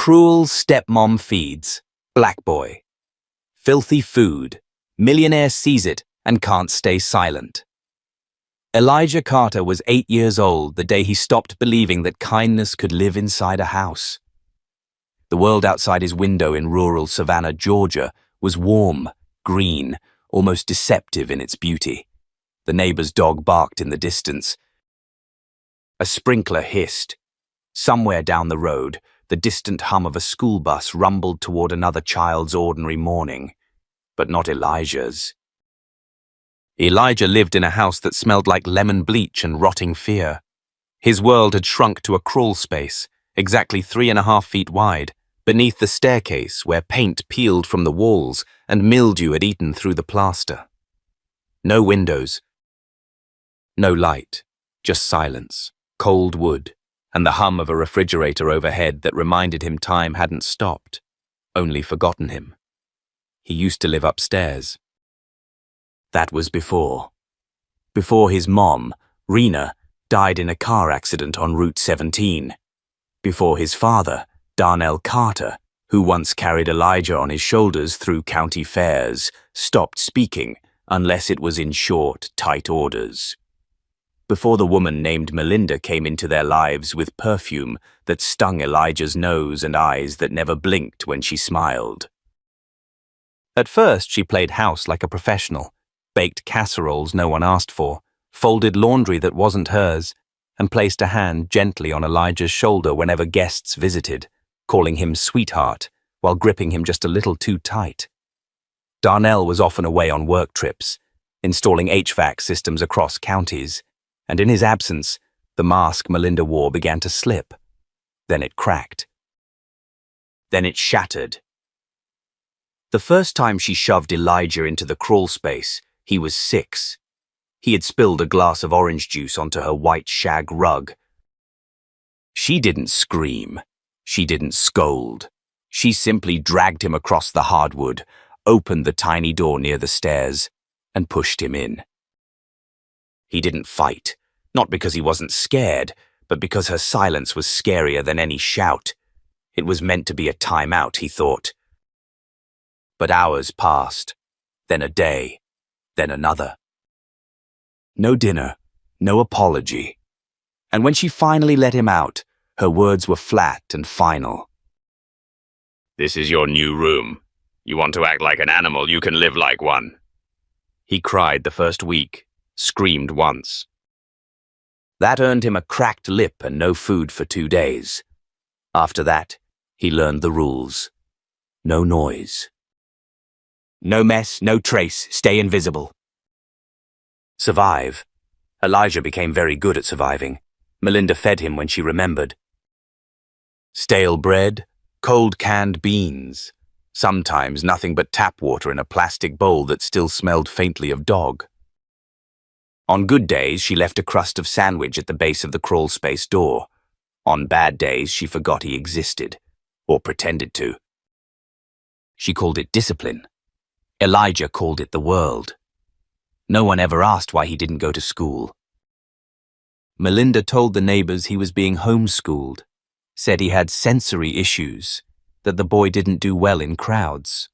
Cruel stepmom feeds. Black boy. Filthy food. Millionaire sees it and can't stay silent. Elijah Carter was 8 years old the day he stopped believing that kindness could live inside a house. The world outside his window in rural Savannah, Georgia, was warm, green, almost deceptive in its beauty. The neighbor's dog barked in the distance. A sprinkler hissed. Somewhere down the road, the distant hum of a school bus rumbled toward another child's ordinary morning, but not Elijah's. Elijah lived in a house that smelled like lemon bleach and rotting fear. His world had shrunk to a crawl space, exactly 3.5 feet wide, beneath the staircase where paint peeled from the walls and mildew had eaten through the plaster. No windows, no light, just silence, cold wood, and the hum of a refrigerator overhead that reminded him time hadn't stopped, only forgotten him. He used to live upstairs. That was before his mom, Rena, died in a car accident on Route 17. Before his father, Darnell Carter, who once carried Elijah on his shoulders through county fairs, stopped speaking unless it was in short, tight orders. Before the woman named Melinda came into their lives with perfume that stung Elijah's nose and eyes that never blinked when she smiled. At first, she played house like a professional, baked casseroles no one asked for, folded laundry that wasn't hers, and placed a hand gently on Elijah's shoulder whenever guests visited, calling him sweetheart while gripping him just a little too tight. Darnell was often away on work trips, installing HVAC systems across counties, and in his absence, the mask Melinda wore began to slip. Then it cracked. Then it shattered. The first time she shoved Elijah into the crawl space, he was 6. He had spilled a glass of orange juice onto her white shag rug. She didn't scream. She didn't scold. She simply dragged him across the hardwood, opened the tiny door near the stairs, and pushed him in. He didn't fight, not because he wasn't scared, but because her silence was scarier than any shout. It was meant to be a timeout, he thought. But hours passed, then a day, then another. No dinner, no apology. And when she finally let him out, her words were flat and final. "This is your new room. You want to act like an animal, you can live like one." He cried the first week, screamed once. That earned him a cracked lip and no food for 2 days. After that, he learned the rules. No noise. No mess, no trace, stay invisible. Survive. Elijah became very good at surviving. Melinda fed him when she remembered. Stale bread, cold canned beans. Sometimes nothing but tap water in a plastic bowl that still smelled faintly of dog. On good days, she left a crust of sandwich at the base of the crawl space door. On bad days, she forgot he existed, or pretended to. She called it discipline. Elijah called it the world. No one ever asked why he didn't go to school. Melinda told the neighbors he was being homeschooled, said he had sensory issues, that the boy didn't do well in crowds.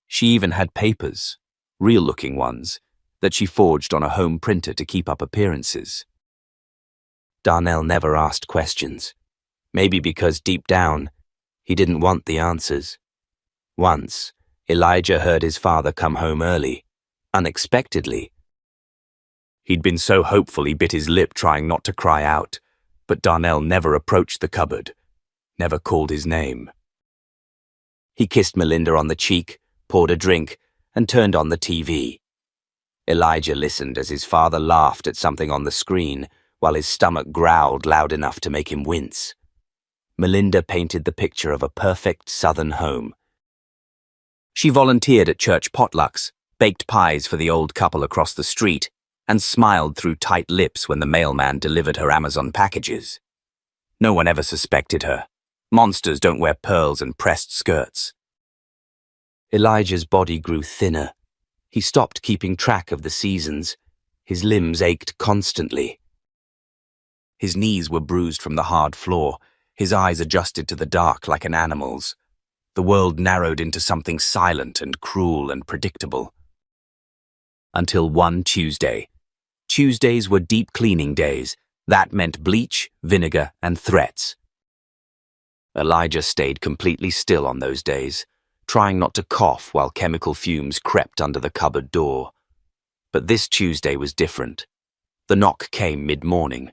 She even had papers, real-looking ones, that she forged on a home printer to keep up appearances. Darnell never asked questions, maybe because deep down, he didn't want the answers. Once, Elijah heard his father come home early, unexpectedly. He'd been so hopeful he bit his lip trying not to cry out, but Darnell never approached the cupboard, never called his name. He kissed Melinda on the cheek, poured a drink, and turned on the TV. Elijah listened as his father laughed at something on the screen, while his stomach growled loud enough to make him wince. Melinda painted the picture of a perfect southern home. She volunteered at church potlucks, baked pies for the old couple across the street, and smiled through tight lips when the mailman delivered her Amazon packages. No one ever suspected her. Monsters don't wear pearls and pressed skirts. Elijah's body grew thinner. He stopped keeping track of the seasons. His limbs ached constantly. His knees were bruised from the hard floor. His eyes adjusted to the dark like an animal's. The world narrowed into something silent and cruel and predictable. Until one Tuesday. Tuesdays were deep cleaning days. That meant bleach, vinegar, and threats. Elijah stayed completely still on those days, trying not to cough while chemical fumes crept under the cupboard door. But this Tuesday was different. The knock came mid-morning.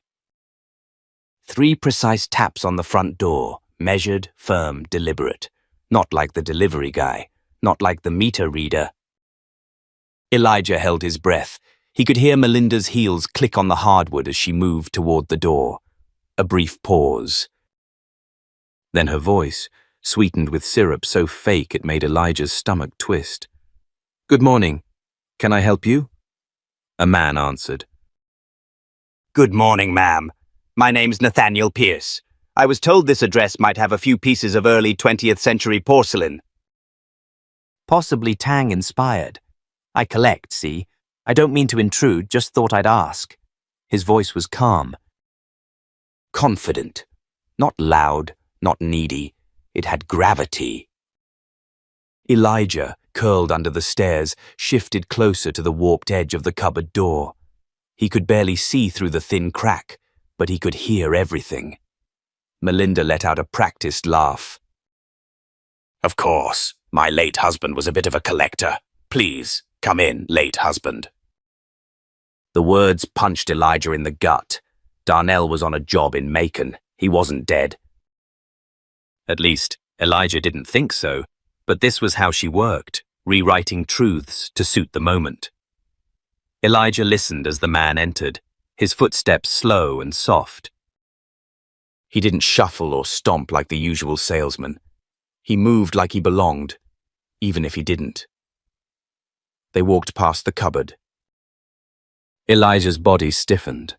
3 precise taps on the front door, measured, firm, deliberate. Not like the delivery guy, not like the meter reader. Elijah held his breath. He could hear Melinda's heels click on the hardwood as she moved toward the door. A brief pause. Then her voice, sweetened with syrup so fake it made Elijah's stomach twist. "Good morning. Can I help you?" A man answered. Good morning, ma'am. My name's Nathaniel Pierce. I was told this address might have a few pieces of early 20th century porcelain. Possibly Tang-inspired. I collect, see? I don't mean to intrude, just thought I'd ask. His voice was calm. Confident. Not loud, not needy. It had gravity. Elijah, curled under the stairs, shifted closer to the warped edge of the cupboard door. He could barely see through the thin crack, but he could hear everything. Melinda let out a practiced laugh. "Of course, my late husband was a bit of a collector. Please, come in, late husband." The words punched Elijah in the gut. Darnell was on a job in Macon. He wasn't dead. At least, Elijah didn't think so, but this was how she worked, rewriting truths to suit the moment. Elijah listened as the man entered, his footsteps slow and soft. He didn't shuffle or stomp like the usual salesman. He moved like he belonged, even if he didn't. They walked past the cupboard. Elijah's body stiffened.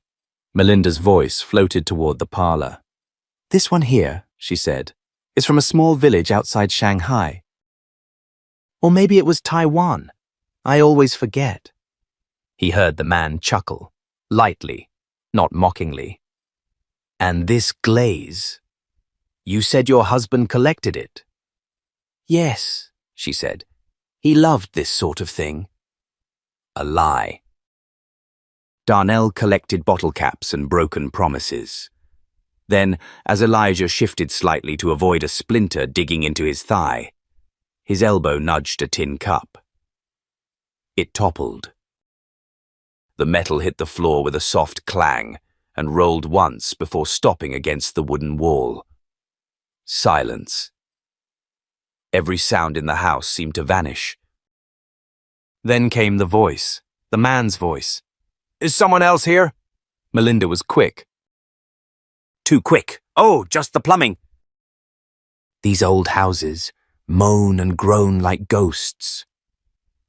Melinda's voice floated toward the parlor. "This one here," she said, "is from a small village outside Shanghai. Or maybe it was Taiwan. I always forget." He heard the man chuckle, lightly, not mockingly. "And this glaze? You said your husband collected it?" "Yes," she said. "He loved this sort of thing." A lie. Darnell collected bottle caps and broken promises. Then, as Elijah shifted slightly to avoid a splinter digging into his thigh, his elbow nudged a tin cup. It toppled. The metal hit the floor with a soft clang and rolled once before stopping against the wooden wall. Silence. Every sound in the house seemed to vanish. Then came the voice, the man's voice. "Is someone else here?" Melinda was quick. "Too quick. Oh, just the plumbing." These old houses moan and groan like ghosts.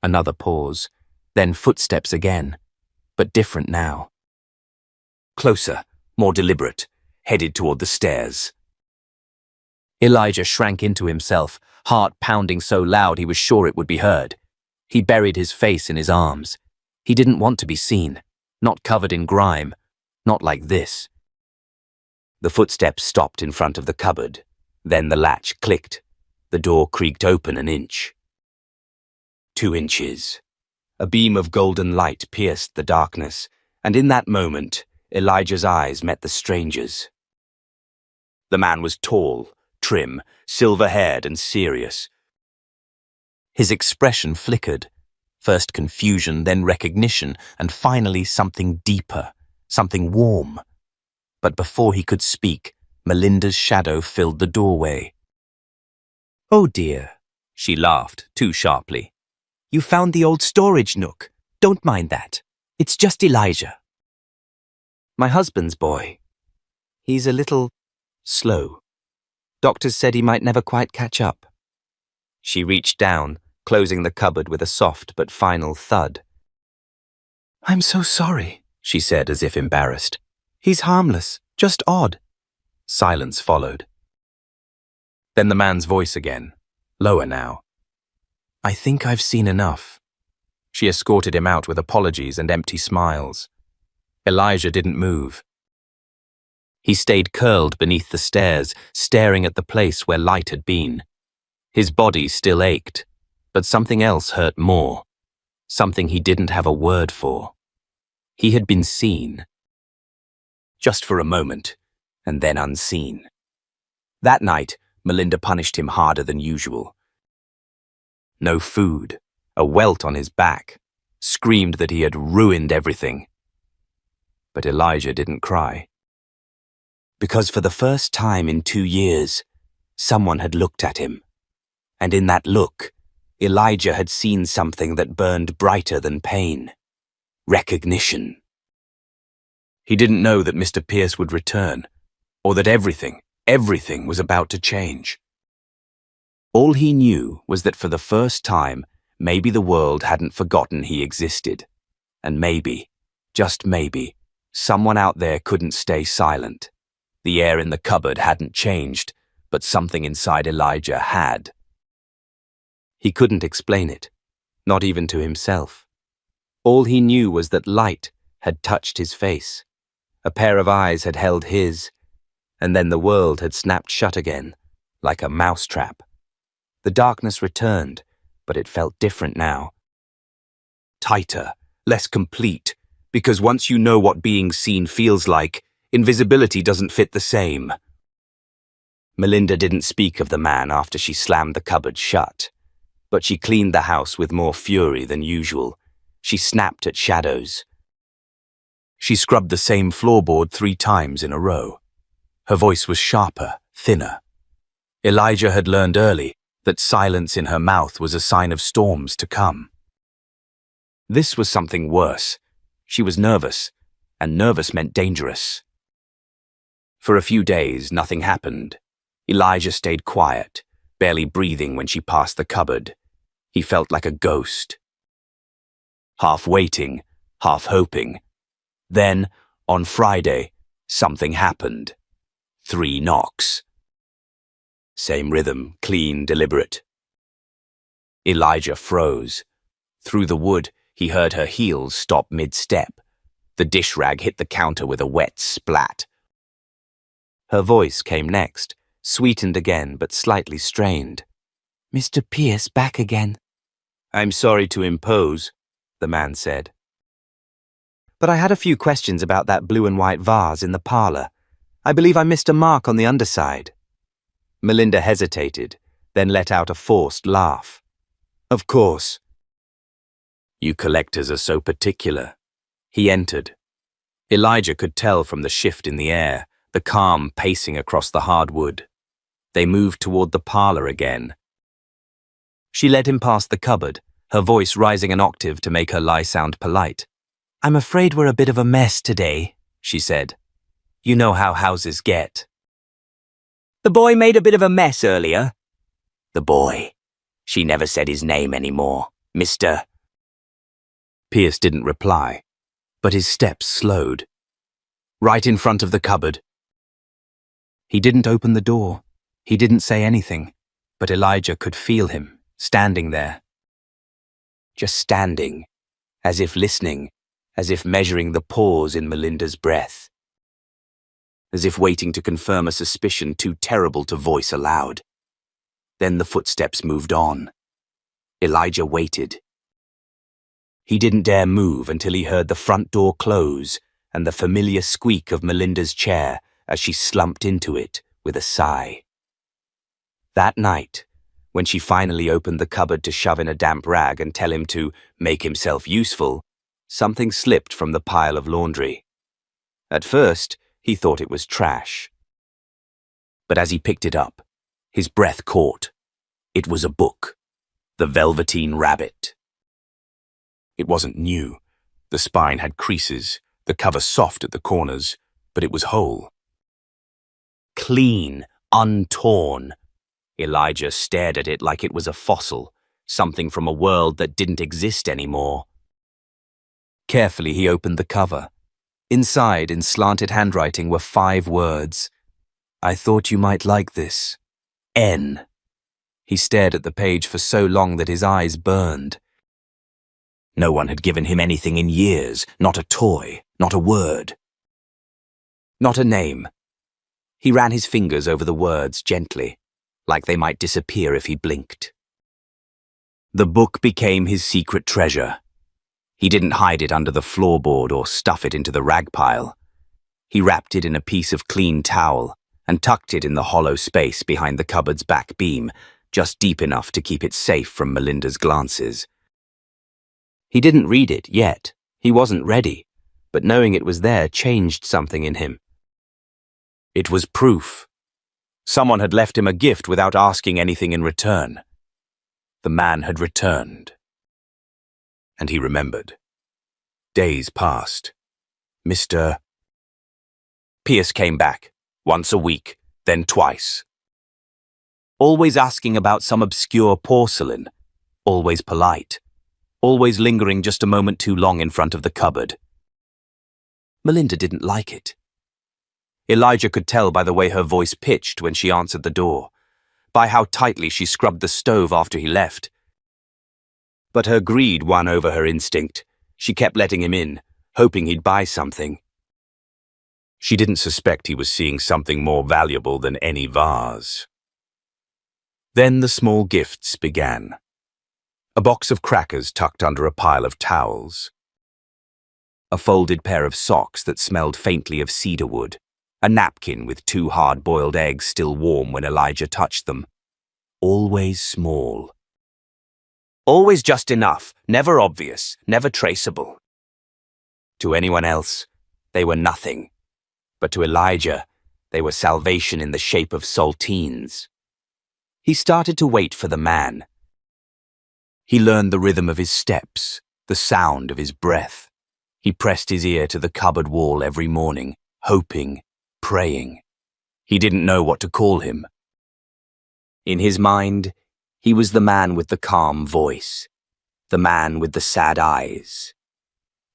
Another pause, then footsteps again, but different now. Closer, more deliberate, headed toward the stairs. Elijah shrank into himself, heart pounding so loud he was sure it would be heard. He buried his face in his arms. He didn't want to be seen, not covered in grime, not like this. The footsteps stopped in front of the cupboard. Then the latch clicked. The door creaked open an inch. 2 inches. A beam of golden light pierced the darkness, and in that moment, Elijah's eyes met the stranger's. The man was tall, trim, silver-haired and serious. His expression flickered, first confusion, then recognition, and finally something deeper, something warm. But before he could speak, Melinda's shadow filled the doorway. "Oh dear," she laughed, too sharply. "You found the old storage nook. Don't mind that. It's just Elijah. My husband's boy. He's a little slow. Doctors said he might never quite catch up." She reached down, closing the cupboard with a soft but final thud. "I'm so sorry," she said as if embarrassed. "He's harmless, just odd." Silence followed. Then the man's voice again, lower now. "I think I've seen enough." She escorted him out with apologies and empty smiles. Elijah didn't move. He stayed curled beneath the stairs, staring at the place where light had been. His body still ached, but something else hurt more. Something he didn't have a word for. He had been seen. Just for a moment, and then unseen. That night, Melinda punished him harder than usual. No food, a welt on his back, screamed that he had ruined everything. But Elijah didn't cry. Because for the first time in 2 years, someone had looked at him. And in that look, Elijah had seen something that burned brighter than pain. Recognition. He didn't know that Mr. Pierce would return, or that everything was about to change. All he knew was that for the first time, maybe the world hadn't forgotten he existed. And maybe, just maybe, someone out there couldn't stay silent. The air in the cupboard hadn't changed, but something inside Elijah had. He couldn't explain it, not even to himself. All he knew was that light had touched his face. A pair of eyes had held his, and then the world had snapped shut again, like a mousetrap. The darkness returned, but it felt different now. Tighter, less complete, because once you know what being seen feels like, invisibility doesn't fit the same. Melinda didn't speak of the man after she slammed the cupboard shut, but she cleaned the house with more fury than usual. She snapped at shadows. She scrubbed the same floorboard 3 times in a row. Her voice was sharper, thinner. Elijah had learned early that silence in her mouth was a sign of storms to come. This was something worse. She was nervous, and nervous meant dangerous. For a few days, nothing happened. Elijah stayed quiet, barely breathing when she passed the cupboard. He felt like a ghost. Half waiting, half hoping. Then, on Friday, something happened. 3 knocks. Same rhythm, clean, deliberate. Elijah froze. Through the wood, he heard her heels stop mid-step. The dish rag hit the counter with a wet splat. Her voice came next, sweetened again but slightly strained. "Mr. Pierce back again." "I'm sorry to impose," the man said. "But I had a few questions about that blue and white vase in the parlor. I believe I missed a mark on the underside." Melinda hesitated, then let out a forced laugh. "Of course." "You collectors are so particular." He entered. Elijah could tell from the shift in the air, the calm pacing across the hardwood. They moved toward the parlor again. She led him past the cupboard, her voice rising an octave to make her lie sound polite. "I'm afraid we're a bit of a mess today," she said. "You know how houses get." "The boy made a bit of a mess earlier." "The boy." She never said his name anymore. Mr. Pierce didn't reply, but his steps slowed. Right in front of the cupboard. He didn't open the door. He didn't say anything, but Elijah could feel him, standing there. Just standing, as if listening, as if measuring the pause in Melinda's breath. As if waiting to confirm a suspicion too terrible to voice aloud. Then the footsteps moved on. Elijah waited. He didn't dare move until he heard the front door close and the familiar squeak of Melinda's chair as she slumped into it with a sigh. That night, when she finally opened the cupboard to shove in a damp rag and tell him to make himself useful, something slipped from the pile of laundry. At first, he thought it was trash. But as he picked it up, his breath caught. It was a book, The Velveteen Rabbit. It wasn't new. The spine had creases, the cover soft at the corners, but it was whole. Clean, untorn. Elijah stared at it like it was a fossil, something from a world that didn't exist anymore. Carefully, he opened the cover. Inside, in slanted handwriting, were 5 words. "I thought you might like this. N." He stared at the page for so long that his eyes burned. No one had given him anything in years, not a toy, not a word. Not a name, He ran his fingers over the words gently, like they might disappear if he blinked. The book became his secret treasure. He didn't hide it under the floorboard or stuff it into the rag pile. He wrapped it in a piece of clean towel and tucked it in the hollow space behind the cupboard's back beam, just deep enough to keep it safe from Melinda's glances. He didn't read it yet. He wasn't ready, but knowing it was there changed something in him. It was proof. Someone had left him a gift without asking anything in return. The man had returned. And he remembered. Days passed. Mr. Pierce came back, once a week, then twice. Always asking about some obscure porcelain, always polite, always lingering just a moment too long in front of the cupboard. Melinda didn't like it. Elijah could tell by the way her voice pitched when she answered the door, by how tightly she scrubbed the stove after he left. But her greed won over her instinct. She kept letting him in, hoping he'd buy something. She didn't suspect he was seeing something more valuable than any vase. Then the small gifts began. A box of crackers tucked under a pile of towels. A folded pair of socks that smelled faintly of cedarwood. A napkin with 2 hard-boiled eggs still warm when Elijah touched them. Always small. Always just enough, never obvious, never traceable. To anyone else, they were nothing. But to Elijah, they were salvation in the shape of saltines. He started to wait for the man. He learned the rhythm of his steps, the sound of his breath. He pressed his ear to the cupboard wall every morning, hoping, praying. He didn't know what to call him. In his mind, he was the man with the calm voice, the man with the sad eyes.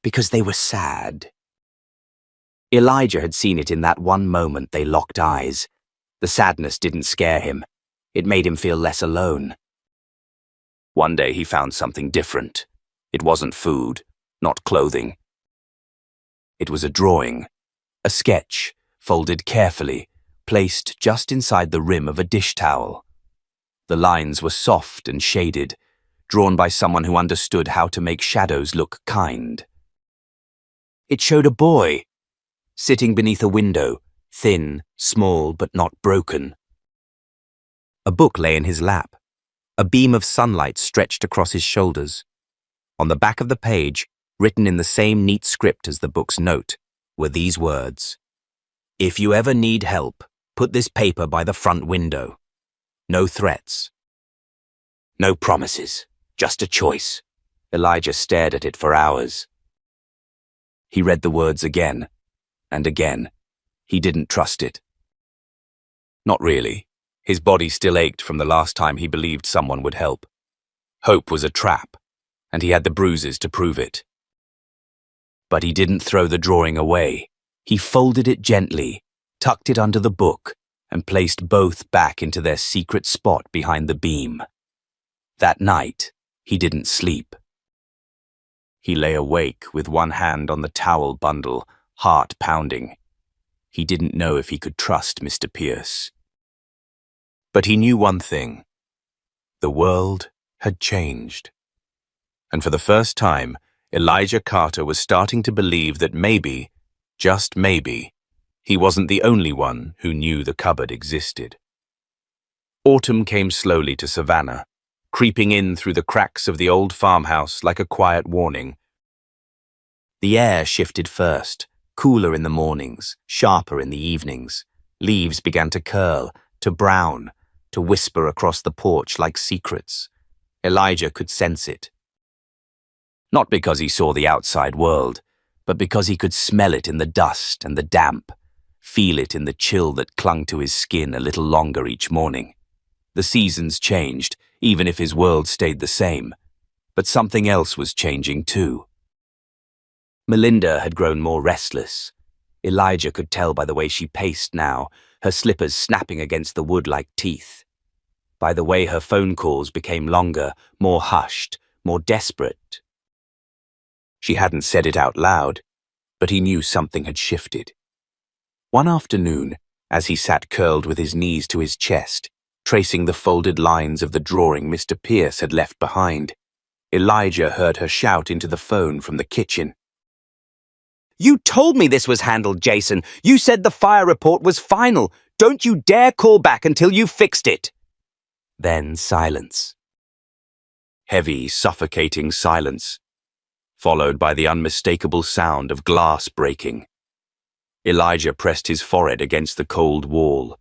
Because they were sad. Elijah had seen it in that one moment they locked eyes. The sadness didn't scare him. It made him feel less alone. One day he found something different. It wasn't food, not clothing. It was a drawing, a sketch, folded carefully, placed just inside the rim of a dish towel. The lines were soft and shaded, drawn by someone who understood how to make shadows look kind. It showed a boy, sitting beneath a window, thin, small, but not broken. A book lay in his lap. A beam of sunlight stretched across his shoulders. On the back of the page, written in the same neat script as the book's note, were these words: "If you ever need help, put this paper by the front window. No threats. No promises, just a choice." Elijah stared at it for hours. He read the words again, and again. He didn't trust it. Not really. His body still ached from the last time he believed someone would help. Hope was a trap, and he had the bruises to prove it. But he didn't throw the drawing away. He folded it gently, tucked it under the book, and placed both back into their secret spot behind the beam. That night, he didn't sleep. He lay awake with one hand on the towel bundle, heart pounding. He didn't know if he could trust Mr. Pierce. But he knew one thing. The world had changed. And for the first time, Elijah Carter was starting to believe that maybe, just maybe, he wasn't the only one who knew the cupboard existed. Autumn came slowly to Savannah, creeping in through the cracks of the old farmhouse like a quiet warning. The air shifted first, cooler in the mornings, sharper in the evenings. Leaves began to curl, to brown, to whisper across the porch like secrets. Elijah could sense it. Not because he saw the outside world, but because he could smell it in the dust and the damp, feel it in the chill that clung to his skin a little longer each morning. The seasons changed, even if his world stayed the same. But something else was changing too. Melinda had grown more restless. Elijah could tell by the way she paced now, her slippers snapping against the wood like teeth. By the way her phone calls became longer, more hushed, more desperate. She hadn't said it out loud, but he knew something had shifted. One afternoon, as he sat curled with his knees to his chest, tracing the folded lines of the drawing Mr. Pierce had left behind. Elijah heard her shout into the phone from the kitchen. You told me this was handled, Jason. You said the fire report was final. Don't you dare call back until you've fixed it. Then silence. Heavy, suffocating silence, followed by the unmistakable sound of glass breaking. Elijah pressed his forehead against the cold wall.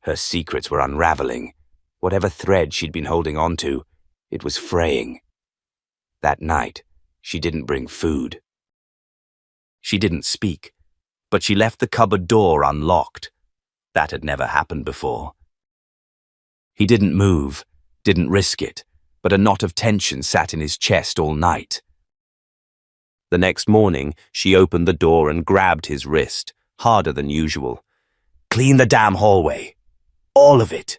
Her secrets were unraveling. Whatever thread she'd been holding on to, it was fraying. That night, she didn't bring food. She didn't speak, but she left the cupboard door unlocked. That had never happened before. He didn't move, didn't risk it, but a knot of tension sat in his chest all night. The next morning, she opened the door and grabbed his wrist, harder than usual. "Clean the damn hallway. All of it.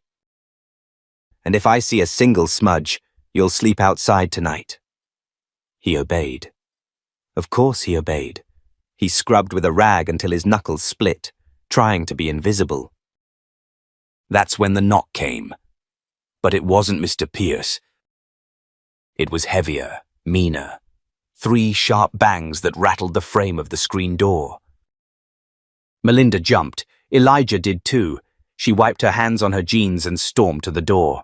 And if I see a single smudge, you'll sleep outside tonight." He obeyed. Of course he obeyed. He scrubbed with a rag until his knuckles split, trying to be invisible. That's when the knock came. But it wasn't Mr. Pierce. It was heavier, meaner. 3 sharp bangs that rattled the frame of the screen door. Melinda jumped. Elijah did too. She wiped her hands on her jeans and stormed to the door.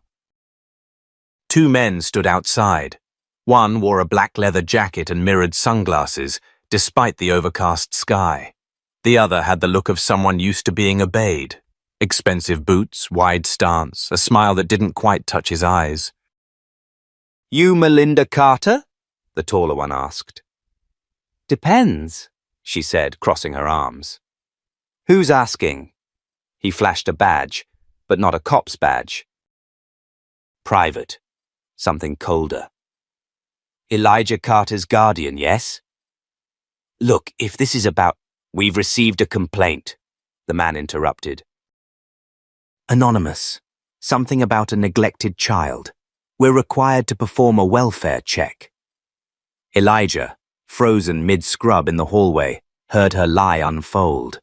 2 men stood outside. One wore a black leather jacket and mirrored sunglasses, despite the overcast sky. The other had the look of someone used to being obeyed. Expensive boots, wide stance, a smile that didn't quite touch his eyes. You Melinda Carter? The taller one asked. Depends, she said, crossing her arms. Who's asking? He flashed a badge, but not a cop's badge. Private. Something colder. Elijah Carter's guardian, yes? Look, if this is about... We've received a complaint, the man interrupted. Anonymous. Something about a neglected child. We're required to perform a welfare check. Elijah, frozen mid-scrub in the hallway, heard her lie unfold.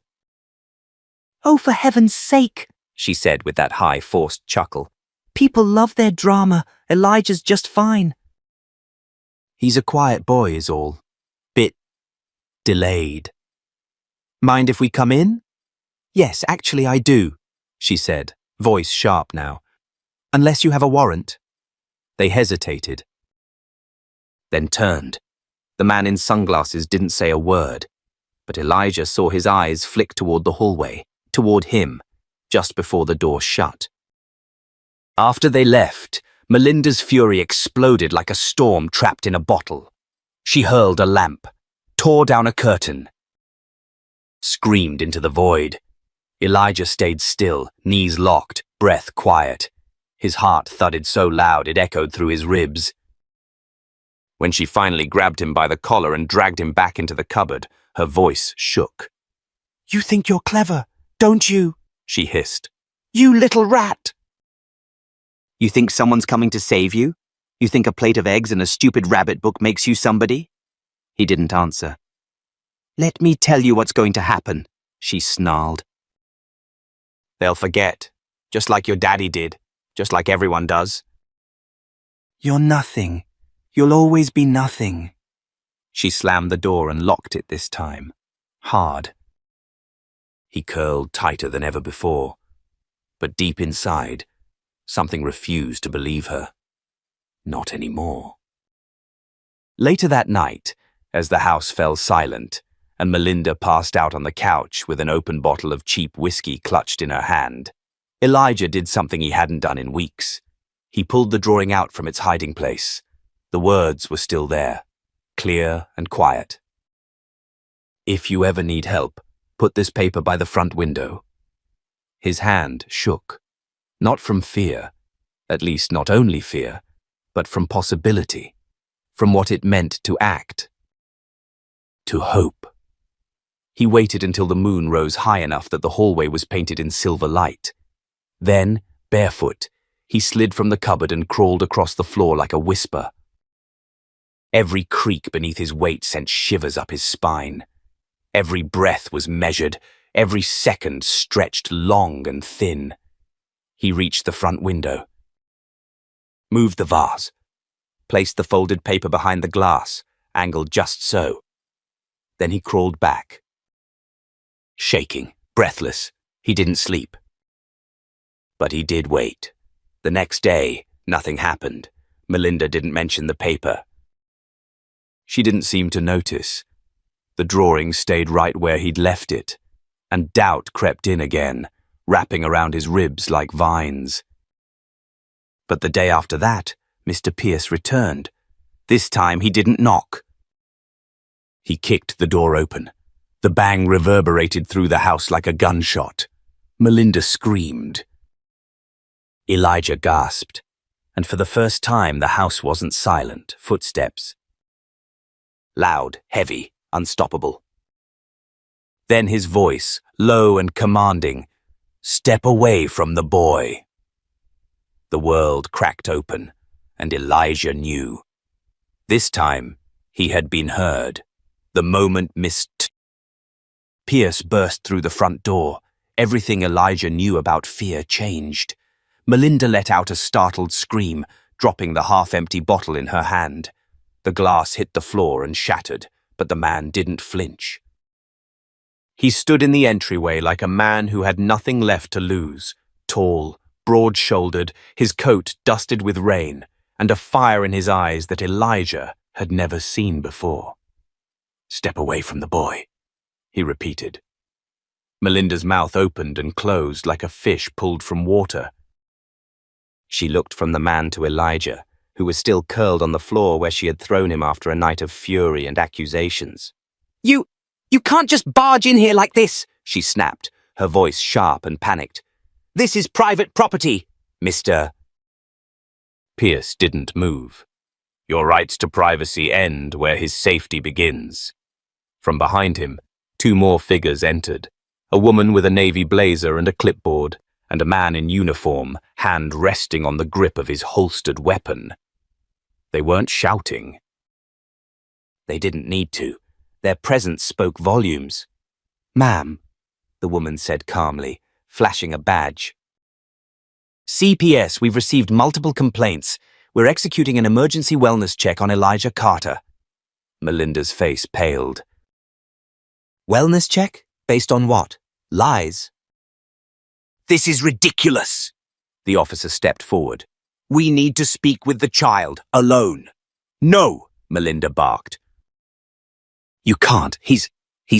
"Oh, for heaven's sake," she said with that high, forced chuckle. "People love their drama. Elijah's just fine." He's a quiet boy is all. Bit delayed. Mind if we come in? Yes, actually I do, she said, voice sharp now. Unless you have a warrant. They hesitated. Then turned. The man in sunglasses didn't say a word, but Elijah saw his eyes flick toward the hallway, toward him, just before the door shut. After they left, Melinda's fury exploded like a storm trapped in a bottle. She hurled a lamp, tore down a curtain, screamed into the void. Elijah stayed still, knees locked, breath quiet. His heart thudded so loud it echoed through his ribs. When she finally grabbed him by the collar and dragged him back into the cupboard, her voice shook. "You think you're clever, don't you?" she hissed. "You little rat!" You think someone's coming to save you? You think a plate of eggs and a stupid rabbit book makes you somebody? He didn't answer. Let me tell you what's going to happen, she snarled. They'll forget, just like your daddy did, just like everyone does. You're nothing. You'll always be nothing. She slammed the door and locked it this time, hard. He curled tighter than ever before, but deep inside, something refused to believe her. Not anymore. Later that night, as the house fell silent, and Melinda passed out on the couch with an open bottle of cheap whiskey clutched in her hand, Elijah did something he hadn't done in weeks. He pulled the drawing out from its hiding place. The words were still there, clear and quiet. If you ever need help, put this paper by the front window. His hand shook, not from fear, at least not only fear, but from possibility, from what it meant to act, to hope. He waited until the moon rose high enough that the hallway was painted in silver light. Then, barefoot, he slid from the cupboard and crawled across the floor like a whisper. Every creak beneath his weight sent shivers up his spine. Every breath was measured, every second stretched long and thin. He reached the front window. Moved the vase. Placed the folded paper behind the glass, angled just so. Then he crawled back. Shaking, breathless, he didn't sleep. But he did wait. The next day, nothing happened. Melinda didn't mention the paper. She didn't seem to notice. The drawing stayed right where he'd left it, and doubt crept in again, wrapping around his ribs like vines. But the day after that, Mr. Pierce returned. This time he didn't knock. He kicked the door open. The bang reverberated through the house like a gunshot. Melinda screamed. Elijah gasped, and for the first time the house wasn't silent. Footsteps. Loud, heavy, unstoppable. Then his voice, low and commanding, "Step away from the boy." The world cracked open, and Elijah knew. This time, he had been heard. The moment missed. Pierce burst through the front door. Everything Elijah knew about fear changed. Melinda let out a startled scream, dropping the half-empty bottle in her hand. The glass hit the floor and shattered, but the man didn't flinch. He stood in the entryway like a man who had nothing left to lose, tall, broad-shouldered, his coat dusted with rain, and a fire in his eyes that Elijah had never seen before. "Step away from the boy," he repeated. Melinda's mouth opened and closed like a fish pulled from water. She looked from the man to Elijah, who was still curled on the floor where she had thrown him after a night of fury and accusations. You can't just barge in here like this," she snapped, her voice sharp and panicked. "This is private property, Mr." Pierce didn't move. "Your rights to privacy end where his safety begins." From behind him, two more figures entered, a woman with a navy blazer and a clipboard, and a man in uniform, hand resting on the grip of his holstered weapon. They weren't shouting. They didn't need to. Their presence spoke volumes. "Ma'am," the woman said calmly, flashing a badge. "CPS, we've received multiple complaints. We're executing an emergency wellness check on Elijah Carter." Melinda's face paled. "Wellness check? Based on what? Lies?" "This is ridiculous." The officer stepped forward. "We need to speak with the child, alone." "No," Melinda barked. "You can't. He's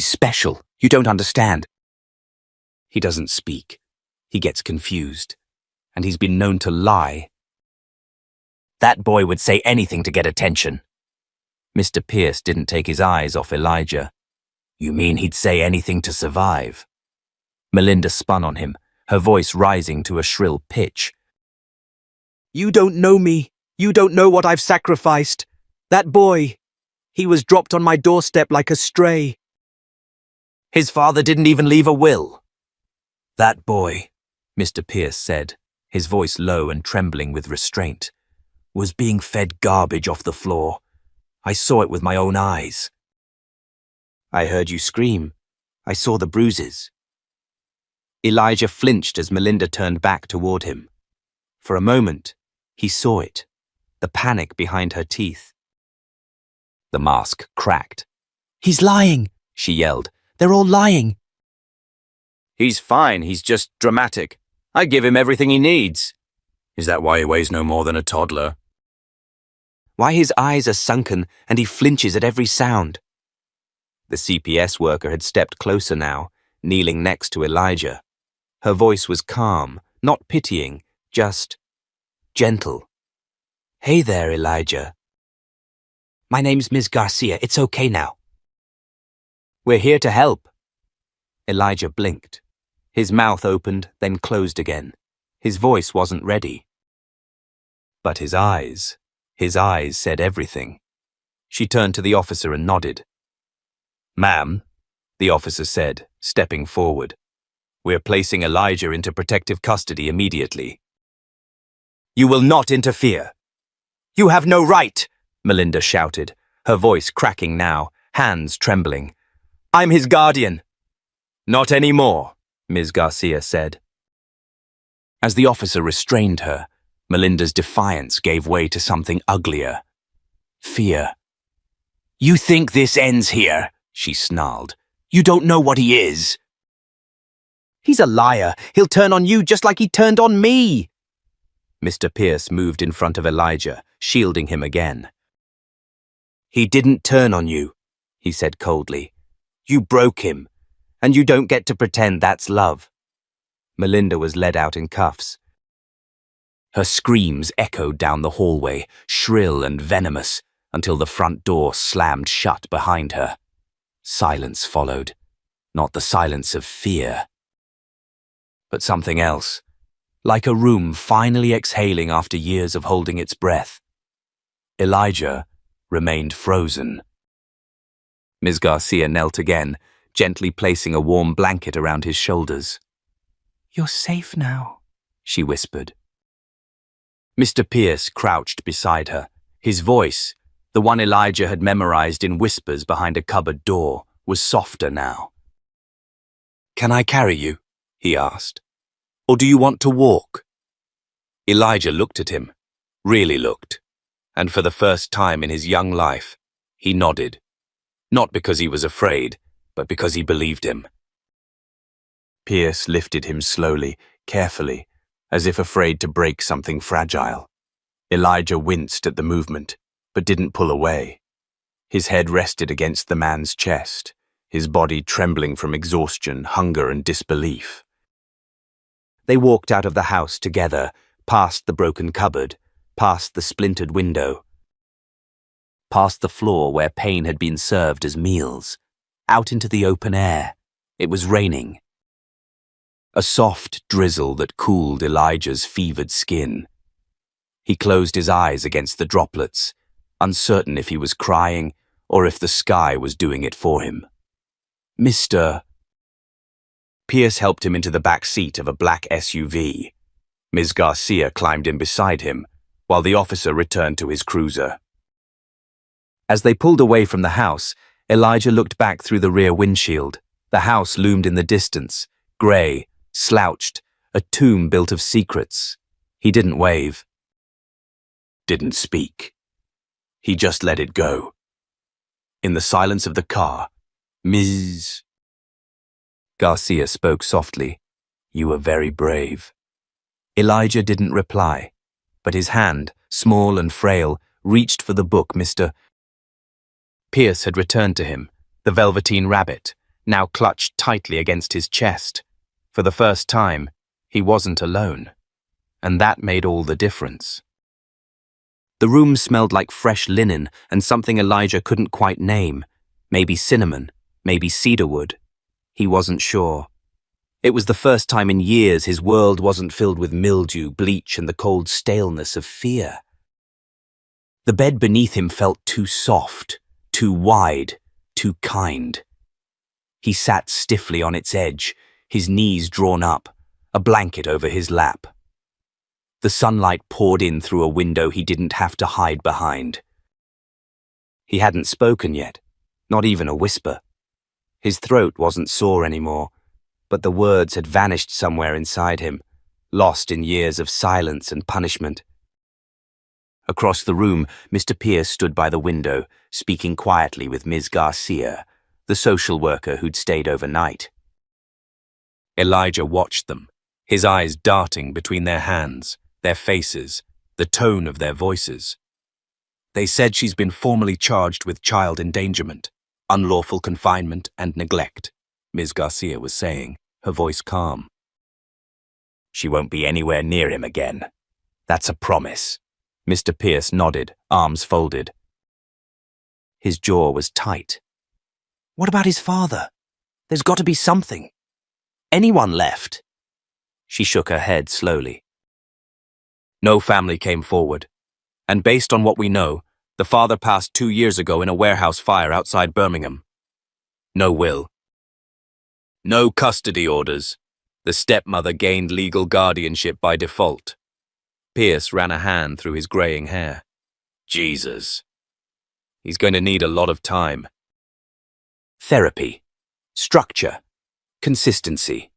special. You don't understand." "He doesn't speak. He gets confused. And he's been known to lie." "That boy would say anything to get attention." Mr. Pierce didn't take his eyes off Elijah. "You mean he'd say anything to survive?" Melinda spun on him, her voice rising to a shrill pitch. "You don't know me. You don't know what I've sacrificed. That boy, he was dropped on my doorstep like a stray. His father didn't even leave a will." "That boy," Mr. Pierce said, his voice low and trembling with restraint, "was being fed garbage off the floor. I saw it with my own eyes." "I heard you scream. I saw the bruises." Elijah flinched as Melinda turned back toward him. For a moment, he saw it, the panic behind her teeth. The mask cracked. "He's lying," she yelled. "They're all lying." "He's fine, he's just dramatic. I give him everything he needs." "Is that why he weighs no more than a toddler?" "Why his eyes are sunken and he flinches at every sound." The CPS worker had stepped closer now, kneeling next to Elijah. Her voice was calm, not pitying, just gentle. "Hey there, Elijah. My name's Ms. Garcia. It's okay now." "We're here to help." Elijah blinked. His mouth opened, then closed again. His voice wasn't ready. But his eyes said everything. She turned to the officer and nodded. "Ma'am," the officer said, stepping forward, "we're placing Elijah into protective custody immediately." "You will not interfere." "You have no right," Melinda shouted, her voice cracking now, hands trembling. "I'm his guardian." Not anymore, Ms. Garcia said. As the officer restrained her, Melinda's defiance gave way to something uglier. Fear. "You think this ends here?" she snarled. "You don't know what he is." He's a liar. He'll turn on you just like he turned on me. Mr. Pierce moved in front of Elijah, shielding him again. "He didn't turn on you," he said coldly. "You broke him, and you don't get to pretend that's love." Melinda was led out in cuffs. Her screams echoed down the hallway, shrill and venomous, until the front door slammed shut behind her. Silence followed, not the silence of fear, but something else, like a room finally exhaling after years of holding its breath. Elijah remained frozen. Ms. Garcia knelt again, gently placing a warm blanket around his shoulders. "You're safe now," she whispered. Mr. Pierce crouched beside her. His voice, the one Elijah had memorized in whispers behind a cupboard door, was softer now. "Can I carry you?" he asked. "Or do you want to walk?" Elijah looked at him, really looked, and for the first time in his young life, he nodded. Not because he was afraid, but because he believed him. Pierce lifted him slowly, carefully, as if afraid to break something fragile. Elijah winced at the movement, but didn't pull away. His head rested against the man's chest, his body trembling from exhaustion, hunger, and disbelief. They walked out of the house together, past the broken cupboard, past the splintered window, past the floor where pain had been served as meals, out into the open air. It was raining. A soft drizzle that cooled Elijah's fevered skin. He closed his eyes against the droplets, uncertain if he was crying or if the sky was doing it for him. "Mr." Pierce helped him into the back seat of a black SUV. Ms. Garcia climbed in beside him, while the officer returned to his cruiser. As they pulled away from the house, Elijah looked back through the rear windshield. The house loomed in the distance, grey, slouched, a tomb built of secrets. He didn't wave. Didn't speak. He just let it go. In the silence of the car, Ms. Garcia spoke softly. "You were very brave." Elijah didn't reply, but his hand, small and frail, reached for the book Mr. Pierce had returned to him, the velveteen rabbit, now clutched tightly against his chest. For the first time, he wasn't alone, and that made all the difference. The room smelled like fresh linen and something Elijah couldn't quite name. Maybe cinnamon, maybe cedarwood. He wasn't sure. It was the first time in years his world wasn't filled with mildew, bleach, and the cold staleness of fear. The bed beneath him felt too soft, too wide, too kind. He sat stiffly on its edge, his knees drawn up, a blanket over his lap. The sunlight poured in through a window he didn't have to hide behind. He hadn't spoken yet, not even a whisper. His throat wasn't sore anymore, but the words had vanished somewhere inside him, lost in years of silence and punishment. Across the room, Mr. Pierce stood by the window, speaking quietly with Ms. Garcia, the social worker who'd stayed overnight. Elijah watched them, his eyes darting between their hands, their faces, the tone of their voices. "They said she's been formally charged with child endangerment, unlawful confinement and neglect," Ms. Garcia was saying, her voice calm. "She won't be anywhere near him again. That's a promise." Mr. Pierce nodded, arms folded. His jaw was tight. "What about his father? There's got to be something. Anyone left?" She shook her head slowly. "No family came forward. And based on what we know, the father passed 2 years ago in a warehouse fire outside Birmingham. No will. No custody orders. The stepmother gained legal guardianship by default." Pierce ran a hand through his graying hair. "Jesus. He's going to need a lot of time. Therapy. Structure. Consistency.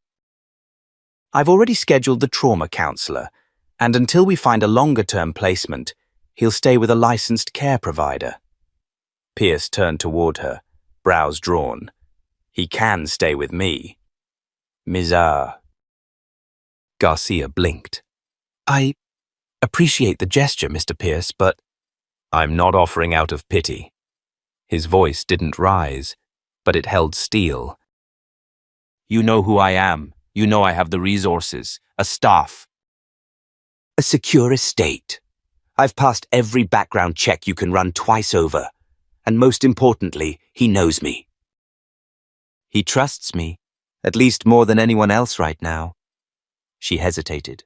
I've already scheduled the trauma counselor, and until we find a longer-term placement, he'll stay with a licensed care provider. Pierce turned toward her, brows drawn. He can stay with me. Ms. Garcia blinked. I appreciate the gesture, Mr. Pierce, but I'm not offering out of pity. His voice didn't rise, but it held steel. You know who I am. You know I have the resources, a staff. A secure estate. I've passed every background check you can run twice over. And most importantly, he knows me. He trusts me, at least more than anyone else right now. She hesitated.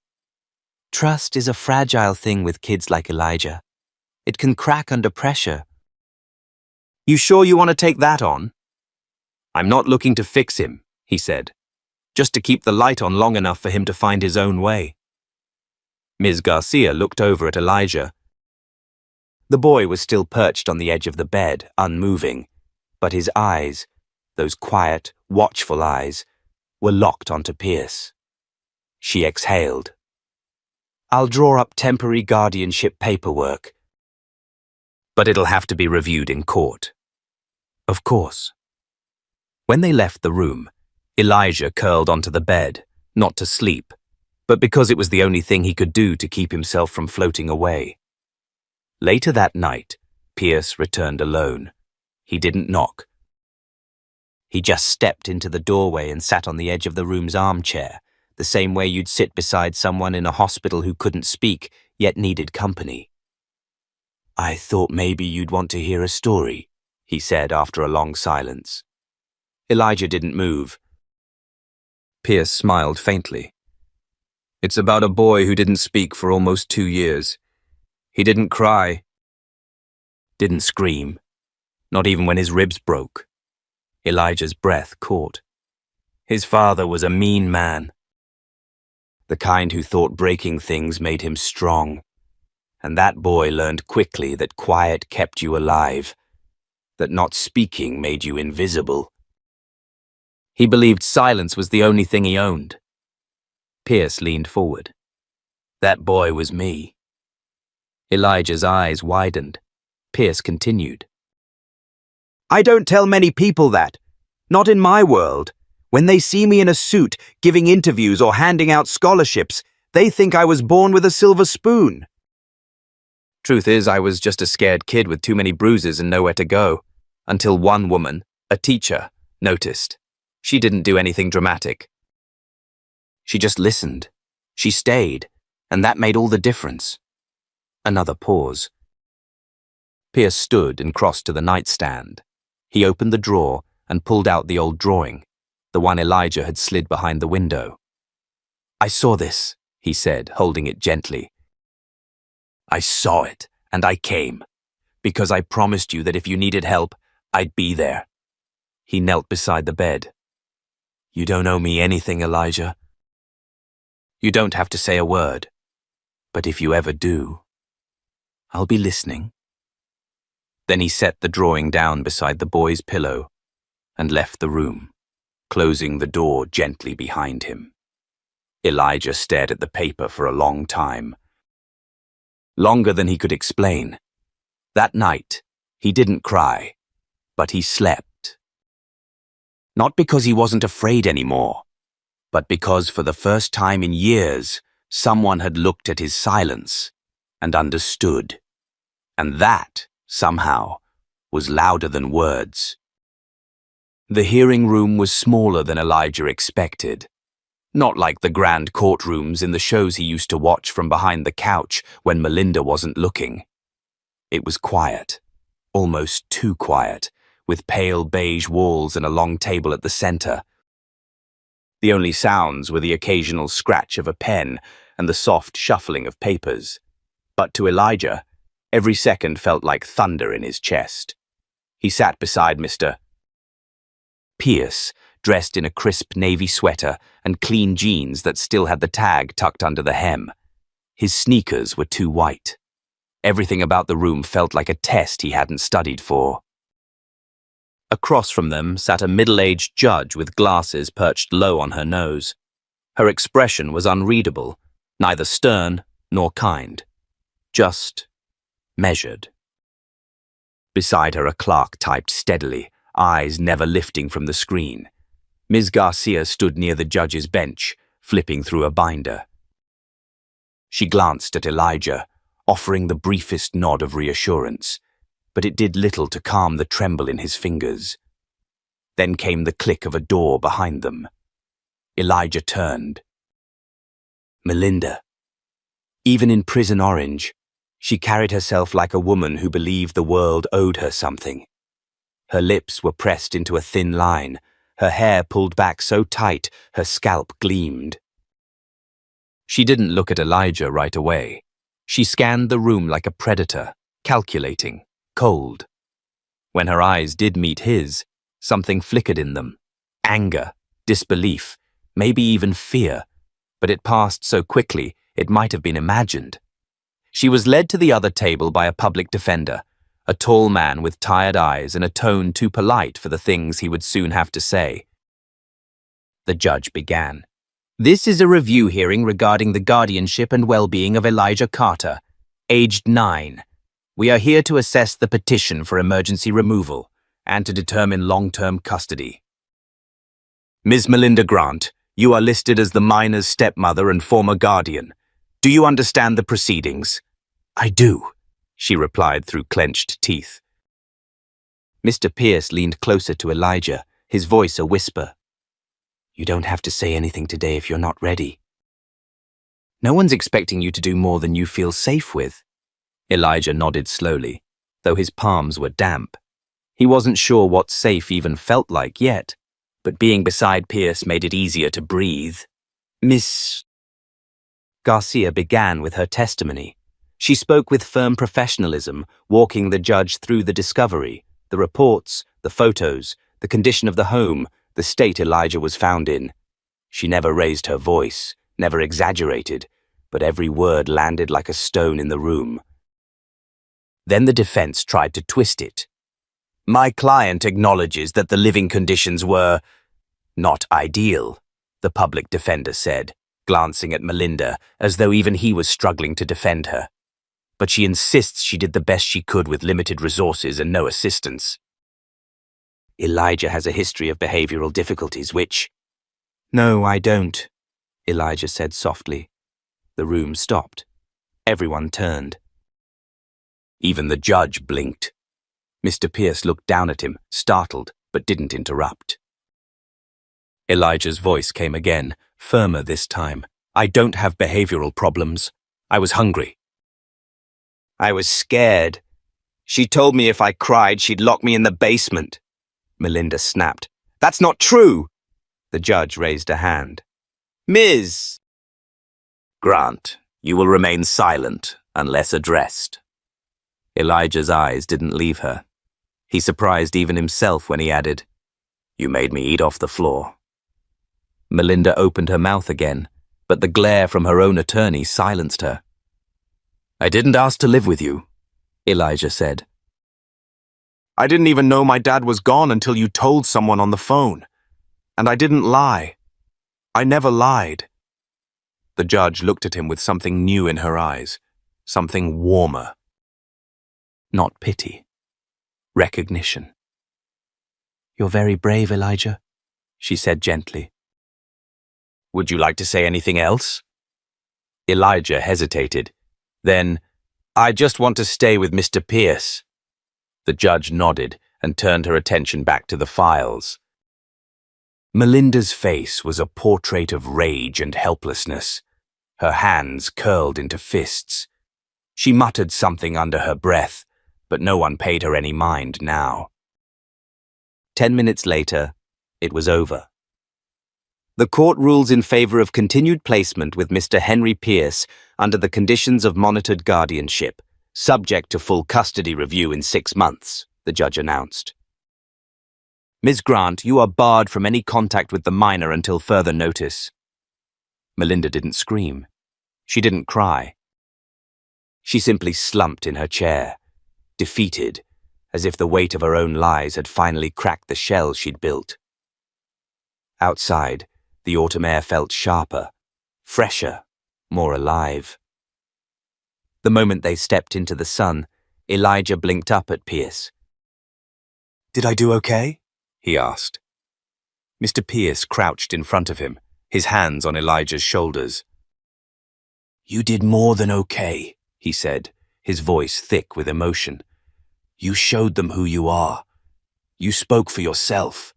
Trust is a fragile thing with kids like Elijah. It can crack under pressure. You sure you want to take that on? I'm not looking to fix him, he said, just to keep the light on long enough for him to find his own way. Ms. Garcia looked over at Elijah. The boy was still perched on the edge of the bed, unmoving, but his eyes, those quiet, watchful eyes, were locked onto Pierce. She exhaled. I'll draw up temporary guardianship paperwork, but it'll have to be reviewed in court. Of course. When they left the room, Elijah curled onto the bed, not to sleep, but because it was the only thing he could do to keep himself from floating away. Later that night, Pierce returned alone. He didn't knock. He just stepped into the doorway and sat on the edge of the room's armchair, the same way you'd sit beside someone in a hospital who couldn't speak, yet needed company. I thought maybe you'd want to hear a story, he said after a long silence. Elijah didn't move. Pierce smiled faintly. It's about a boy who didn't speak for almost 2 years. He didn't cry, didn't scream, not even when his ribs broke. Elijah's breath caught. His father was a mean man, the kind who thought breaking things made him strong. And that boy learned quickly that quiet kept you alive, that not speaking made you invisible. He believed silence was the only thing he owned. Pierce leaned forward. That boy was me. Elijah's eyes widened. Pierce continued. I don't tell many people that. Not in my world. When they see me in a suit, giving interviews or handing out scholarships, they think I was born with a silver spoon. Truth is, I was just a scared kid with too many bruises and nowhere to go. Until one woman, a teacher, noticed. She didn't do anything dramatic. She just listened. She stayed, and that made all the difference. Another pause. Pierce stood and crossed to the nightstand. He opened the drawer and pulled out the old drawing, the one Elijah had slid behind the window. I saw this, he said, holding it gently. I saw it, and I came, because I promised you that if you needed help, I'd be there. He knelt beside the bed. You don't owe me anything, Elijah. You don't have to say a word, but if you ever do, I'll be listening. Then he set the drawing down beside the boy's pillow and left the room, closing the door gently behind him. Elijah stared at the paper for a long time. Longer than he could explain. That night, he didn't cry, but he slept. Not because he wasn't afraid anymore, but because for the first time in years, someone had looked at his silence and understood. And that, somehow, was louder than words. The hearing room was smaller than Elijah expected. Not like the grand courtrooms in the shows he used to watch from behind the couch when Melinda wasn't looking. It was quiet, almost too quiet, with pale beige walls and a long table at the center. The only sounds were the occasional scratch of a pen and the soft shuffling of papers. But to Elijah, every second felt like thunder in his chest. He sat beside Mr. Pierce, dressed in a crisp navy sweater and clean jeans that still had the tag tucked under the hem. His sneakers were too white. Everything about the room felt like a test he hadn't studied for. Across from them sat a middle-aged judge with glasses perched low on her nose. Her expression was unreadable, neither stern nor kind, just measured. Beside her a clerk typed steadily, eyes never lifting from the screen. Ms. Garcia stood near the judge's bench, flipping through a binder. She glanced at Elijah, offering the briefest nod of reassurance, but it did little to calm the tremble in his fingers. Then came the click of a door behind them. Elijah turned. Melinda. Even in Prison Orange, she carried herself like a woman who believed the world owed her something. Her lips were pressed into a thin line, her hair pulled back so tight her scalp gleamed. She didn't look at Elijah right away. She scanned the room like a predator, calculating, cold. When her eyes did meet his, something flickered in them. Anger, disbelief, maybe even fear, but it passed so quickly it might have been imagined. She was led to the other table by a public defender, a tall man with tired eyes and a tone too polite for the things he would soon have to say. The judge began. This is a review hearing regarding the guardianship and well-being of Elijah Carter, aged 9. We are here to assess the petition for emergency removal and to determine long-term custody. Ms. Melinda Grant, you are listed as the minor's stepmother and former guardian. Do you understand the proceedings? I do, she replied through clenched teeth. Mr. Pierce leaned closer to Elijah, his voice a whisper. You don't have to say anything today if you're not ready. No one's expecting you to do more than you feel safe with. Elijah nodded slowly, though his palms were damp. He wasn't sure what safe even felt like yet, but being beside Pierce made it easier to breathe. Miss Garcia began with her testimony. She spoke with firm professionalism, walking the judge through the discovery, the reports, the photos, the condition of the home, the state Elijah was found in. She never raised her voice, never exaggerated, but every word landed like a stone in the room. Then the defense tried to twist it. My client acknowledges that the living conditions were not ideal, the public defender said, glancing at Melinda as though even he was struggling to defend her. But she insists she did the best she could with limited resources and no assistance. Elijah has a history of behavioral difficulties, which... No, I don't, Elijah said softly. The room stopped. Everyone turned. Even the judge blinked. Mr. Pierce looked down at him, startled, but didn't interrupt. Elijah's voice came again, firmer this time. I don't have behavioral problems. I was hungry. I was scared. She told me if I cried, she'd lock me in the basement. Melinda snapped. That's not true. The judge raised a hand. Ms. Grant, you will remain silent unless addressed. Elijah's eyes didn't leave her. He surprised even himself when he added, You made me eat off the floor. Melinda opened her mouth again, but the glare from her own attorney silenced her. I didn't ask to live with you, Elijah said. I didn't even know my dad was gone until you told someone on the phone. And I didn't lie. I never lied. The judge looked at him with something new in her eyes, something warmer. Not pity. Recognition. You're very brave, Elijah, she said gently. Would you like to say anything else? Elijah hesitated. Then, I just want to stay with Mr. Pierce. The judge nodded and turned her attention back to the files. Melinda's face was a portrait of rage and helplessness. Her hands curled into fists. She muttered something under her breath, but no one paid her any mind now. 10 minutes later, it was over. The court rules in favor of continued placement with Mr. Henry Pierce under the conditions of monitored guardianship, subject to full custody review in 6 months, the judge announced. Ms. Grant, you are barred from any contact with the minor until further notice. Melinda didn't scream. She didn't cry. She simply slumped in her chair, defeated, as if the weight of her own lies had finally cracked the shell she'd built. Outside, the autumn air felt sharper, fresher, more alive. The moment they stepped into the sun, Elijah blinked up at Pierce. "Did I do okay?" he asked. Mr. Pierce crouched in front of him, his hands on Elijah's shoulders. "You did more than okay," he said, his voice thick with emotion. "You showed them who you are. You spoke for yourself."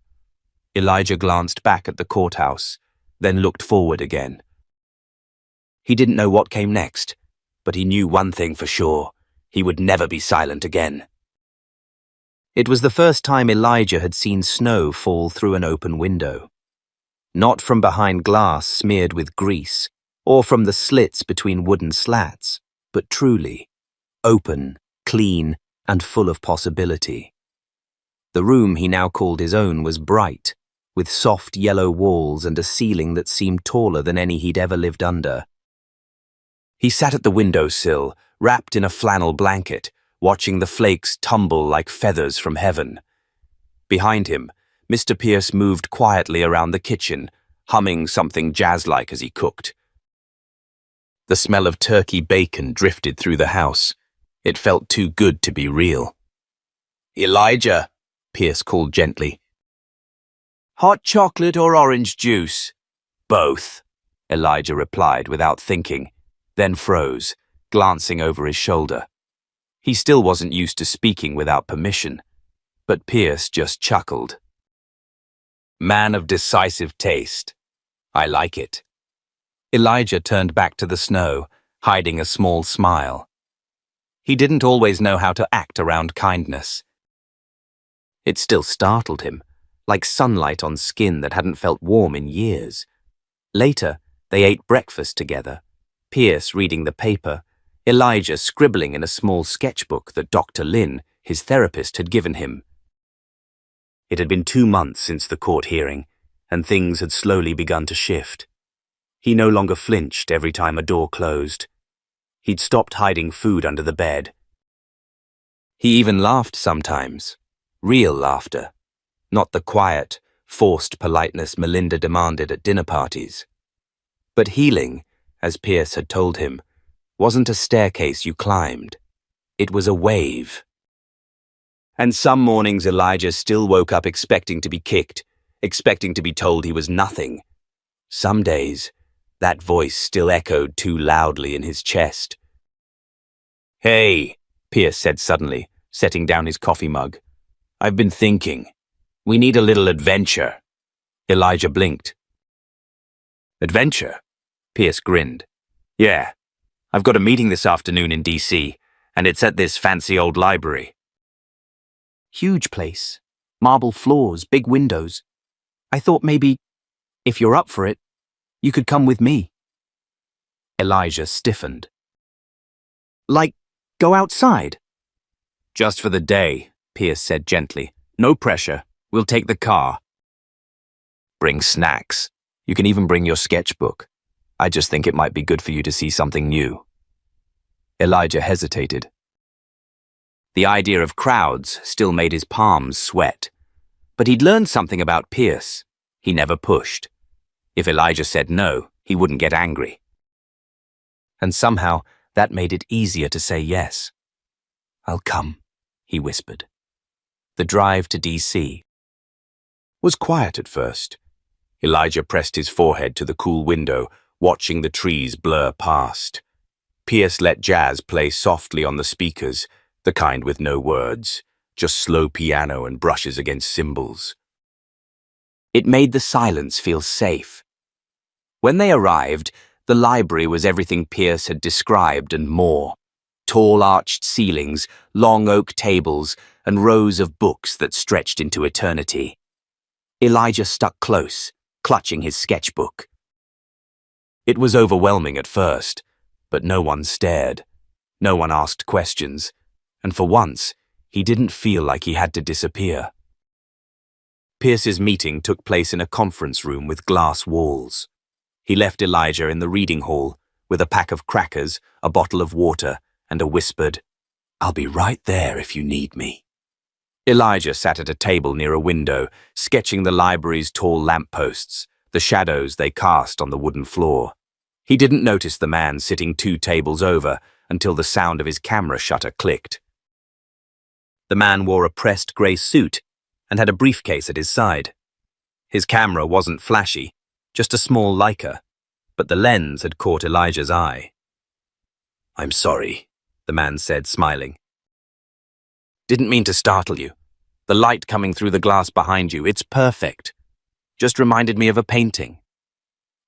Elijah glanced back at the courthouse, then looked forward again. He didn't know what came next, but he knew one thing for sure: he would never be silent again. It was the first time Elijah had seen snow fall through an open window. Not from behind glass smeared with grease, or from the slits between wooden slats, but truly open, clean, and full of possibility. The room he now called his own was bright, with soft yellow walls and a ceiling that seemed taller than any he'd ever lived under. He sat at the windowsill, wrapped in a flannel blanket, watching the flakes tumble like feathers from heaven. Behind him, Mr. Pierce moved quietly around the kitchen, humming something jazz-like as he cooked. The smell of turkey bacon drifted through the house. It felt too good to be real. "Elijah," Pierce called gently. "Hot chocolate or orange juice?" "Both," Elijah replied without thinking, then froze, glancing over his shoulder. He still wasn't used to speaking without permission, but Pierce just chuckled. "Man of decisive taste. I like it." Elijah turned back to the snow, hiding a small smile. He didn't always know how to act around kindness. It still startled him, like sunlight on skin that hadn't felt warm in years. Later, they ate breakfast together, Pierce reading the paper, Elijah scribbling in a small sketchbook that Dr. Lin, his therapist, had given him. It had been 2 months since the court hearing, and things had slowly begun to shift. He no longer flinched every time a door closed. He'd stopped hiding food under the bed. He even laughed sometimes, real laughter, not the quiet, forced politeness Melinda demanded at dinner parties. But healing, as Pierce had told him, wasn't a staircase you climbed. It was a wave. And some mornings Elijah still woke up expecting to be kicked, expecting to be told he was nothing. Some days, that voice still echoed too loudly in his chest. "Hey," Pierce said suddenly, setting down his coffee mug. "I've been thinking. We need a little adventure." Elijah blinked. "Adventure?" Pierce grinned. "Yeah. I've got a meeting this afternoon in D.C., and it's at this fancy old library." "Huge place. Marble floors, big windows. I thought maybe, if you're up for it, you could come with me." Elijah stiffened. "Like, go outside?" "Just for the day," Pierce said gently. "No pressure. We'll take the car." "Bring snacks. You can even bring your sketchbook. I just think it might be good for you to see something new." Elijah hesitated. The idea of crowds still made his palms sweat. But he'd learned something about Pierce. He never pushed. If Elijah said no, he wouldn't get angry. And somehow, that made it easier to say yes. "I'll come," he whispered. The drive to D.C. was quiet at first. Elijah pressed his forehead to the cool window, watching the trees blur past. Pierce let jazz play softly on the speakers, the kind with no words, just slow piano and brushes against cymbals. It made the silence feel safe. When they arrived, the library was everything Pierce had described and more. Tall arched ceilings, long oak tables, and rows of books that stretched into eternity. Elijah stuck close, clutching his sketchbook. It was overwhelming at first, but no one stared. No one asked questions, and for once, he didn't feel like he had to disappear. Pierce's meeting took place in a conference room with glass walls. He left Elijah in the reading hall with a pack of crackers, a bottle of water, and a whispered, "I'll be right there if you need me." Elijah sat at a table near a window, sketching the library's tall lampposts, the shadows they cast on the wooden floor. He didn't notice the man sitting 2 tables over until the sound of his camera shutter clicked. The man wore a pressed grey suit and had a briefcase at his side. His camera wasn't flashy, just a small Leica, but the lens had caught Elijah's eye. "I'm sorry," the man said, smiling. "Didn't mean to startle you. The light coming through the glass behind you, it's perfect. Just reminded me of a painting."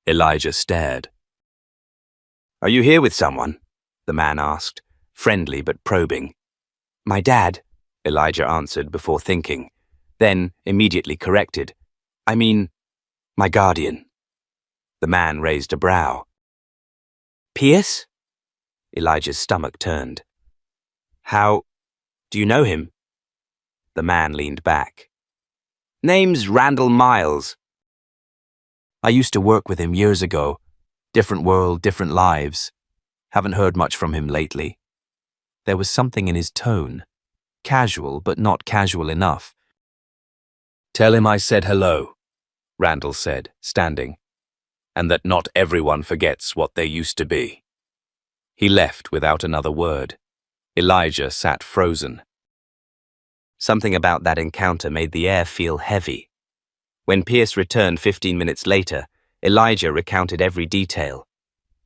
Elijah stared. "Are you here with someone?" the man asked, friendly but probing. "My dad," Elijah answered before thinking, then immediately corrected. "I mean, my guardian." The man raised a brow. "Pierce?" Elijah's stomach turned. "How do you know him?" The man leaned back. "Name's Randall Miles. I used to work with him years ago. Different world, different lives. Haven't heard much from him lately." There was something in his tone. Casual, but not casual enough. "Tell him I said hello," Randall said, standing, "and that not everyone forgets what they used to be." He left without another word. Elijah sat frozen. Something about that encounter made the air feel heavy. When Pierce returned 15 minutes later, Elijah recounted every detail.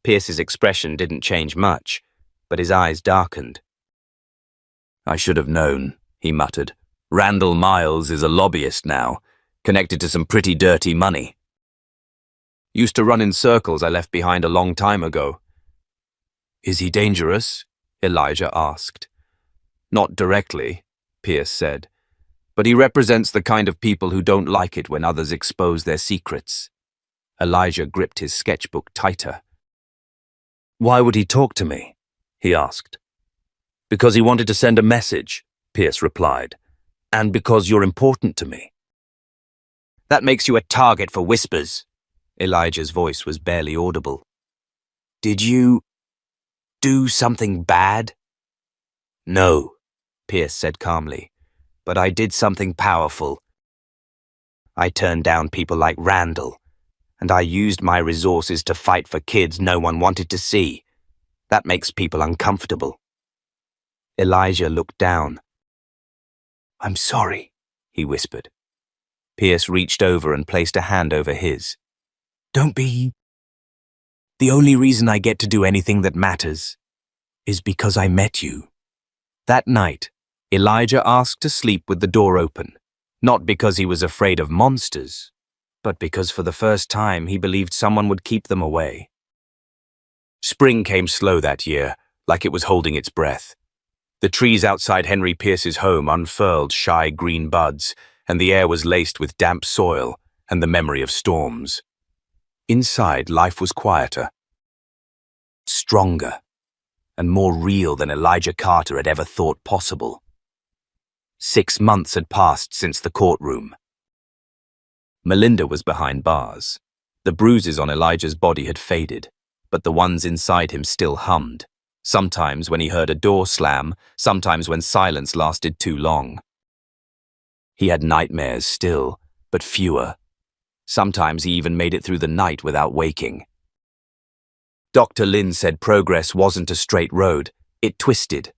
Pierce's expression didn't change much, but his eyes darkened. "I should have known," he muttered. "Randall Miles is a lobbyist now, connected to some pretty dirty money. Used to run in circles I left behind a long time ago." "Is he dangerous?" Elijah asked. "Not directly," Pierce said, "but he represents the kind of people who don't like it when others expose their secrets." Elijah gripped his sketchbook tighter. "Why would he talk to me?" he asked. "Because he wanted to send a message," Pierce replied, "and because you're important to me." "That makes you a target for whispers." Elijah's voice was barely audible. "Did you do something bad?" "No," Pierce said calmly, "but I did something powerful. I turned down people like Randall, and I used my resources to fight for kids no one wanted to see. That makes people uncomfortable." Elijah looked down. "I'm sorry," he whispered. Pierce reached over and placed a hand over his. "Don't be. The only reason I get to do anything that matters is because I met you." That night, Elijah asked to sleep with the door open, not because he was afraid of monsters, but because for the first time he believed someone would keep them away. Spring came slow that year, like it was holding its breath. The trees outside Henry Pierce's home unfurled shy green buds, and the air was laced with damp soil and the memory of storms. Inside, life was quieter, stronger, and more real than Elijah Carter had ever thought possible. 6 months had passed since the courtroom. Melinda was behind bars. The bruises on Elijah's body had faded, but the ones inside him still hummed, sometimes when he heard a door slam, sometimes when silence lasted too long. He had nightmares still, but fewer. Sometimes he even made it through the night without waking. Dr. Lin said progress wasn't a straight road, it twisted.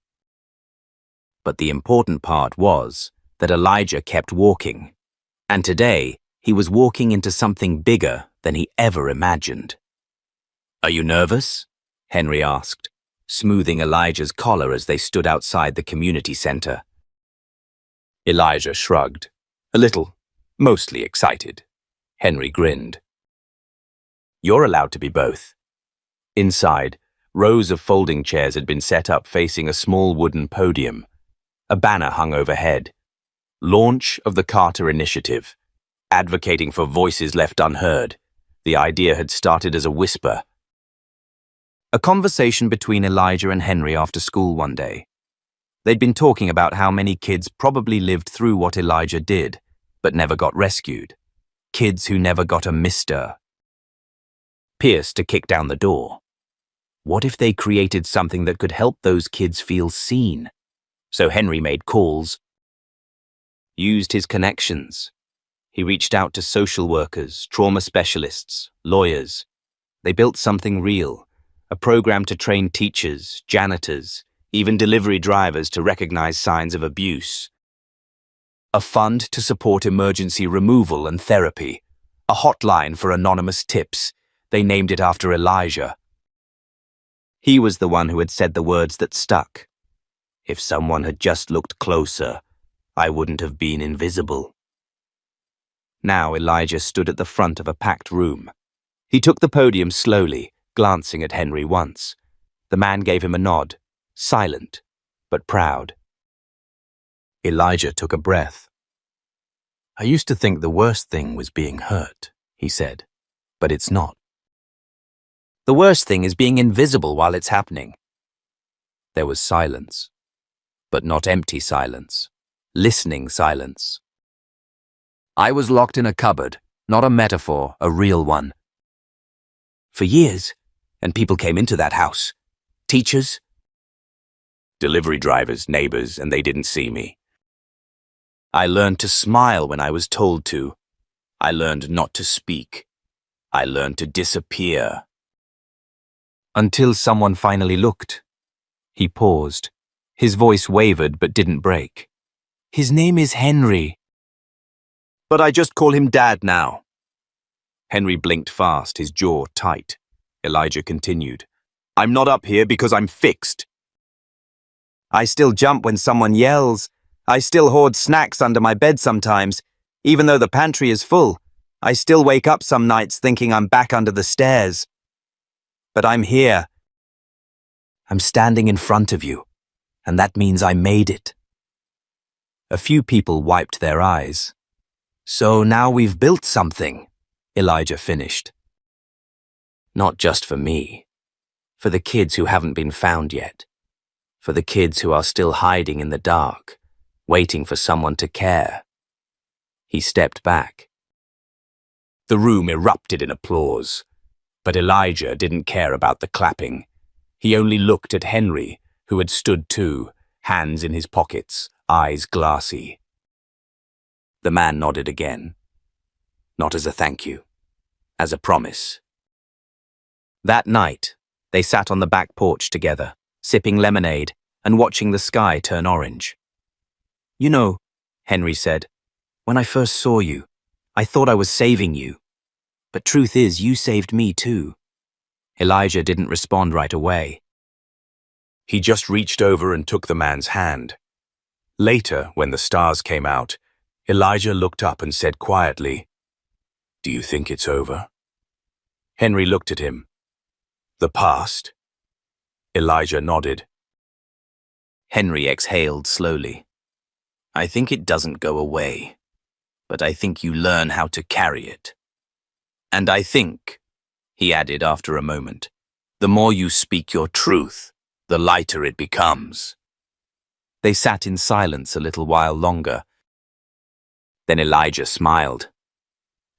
But the important part was that Elijah kept walking. And today, he was walking into something bigger than he ever imagined. "Are you nervous?" Henry asked, smoothing Elijah's collar as they stood outside the community center. Elijah shrugged. "A little, mostly excited." Henry grinned. "You're allowed to be both." Inside, rows of folding chairs had been set up facing a small wooden podium. A banner hung overhead. Launch of the Carter Initiative, advocating for voices left unheard. The idea had started as a whisper. A conversation between Elijah and Henry after school one day. They'd been talking about how many kids probably lived through what Elijah did, but never got rescued. Kids who never got a Mr. Pierce to kick down the door. What if they created something that could help those kids feel seen? So Henry made calls. used his connections. He reached out to social workers, trauma specialists, lawyers. They built something real, a program to train teachers, janitors, even delivery drivers to recognize signs of abuse. A fund to support emergency removal and therapy. A hotline for anonymous tips. They named it after Elijah. He was the one who had said the words that stuck. If someone had just looked closer, I wouldn't have been invisible. Now Elijah stood at the front of a packed room. He took the podium slowly, glancing at Henry once. The man gave him a nod, silent, but proud. Elijah took a breath. I used to think the worst thing was being hurt, he said, but it's not. The worst thing is being invisible while it's happening. There was silence, but not empty silence, listening silence. I was locked in a cupboard, not a metaphor, a real one. For years, and people came into that house. Teachers, delivery drivers, neighbors, and they didn't see me. I learned to smile when I was told to. I learned not to speak. I learned to disappear. Until someone finally looked. He paused. His voice wavered but didn't break. His name is Henry. But I just call him Dad now. Henry blinked fast, his jaw tight. Elijah continued. I'm not up here because I'm fixed. I still jump when someone yells. I still hoard snacks under my bed sometimes. Even though the pantry is full, I still wake up some nights thinking I'm back under the stairs. But I'm here. I'm standing in front of you, and that means I made it. A few people wiped their eyes. So now we've built something, Elijah finished. Not just for me, for the kids who haven't been found yet, for the kids who are still hiding in the dark, waiting for someone to care. He stepped back. The room erupted in applause, but Elijah didn't care about the clapping. He only looked at Henry, who had stood too, hands in his pockets, eyes glassy. The man nodded again. Not as a thank you, as a promise. That night, they sat on the back porch together, sipping lemonade and watching the sky turn orange. You know, Henry said, when I first saw you, I thought I was saving you. But truth is, you saved me too. Elijah didn't respond right away. He just reached over and took the man's hand. Later, when the stars came out, Elijah looked up and said quietly, Do you think it's over? Henry looked at him. The past? Elijah nodded. Henry exhaled slowly. I think it doesn't go away, but I think you learn how to carry it. And I think, he added after a moment, the more you speak your truth, the lighter it becomes. They sat in silence a little while longer. Then Elijah smiled.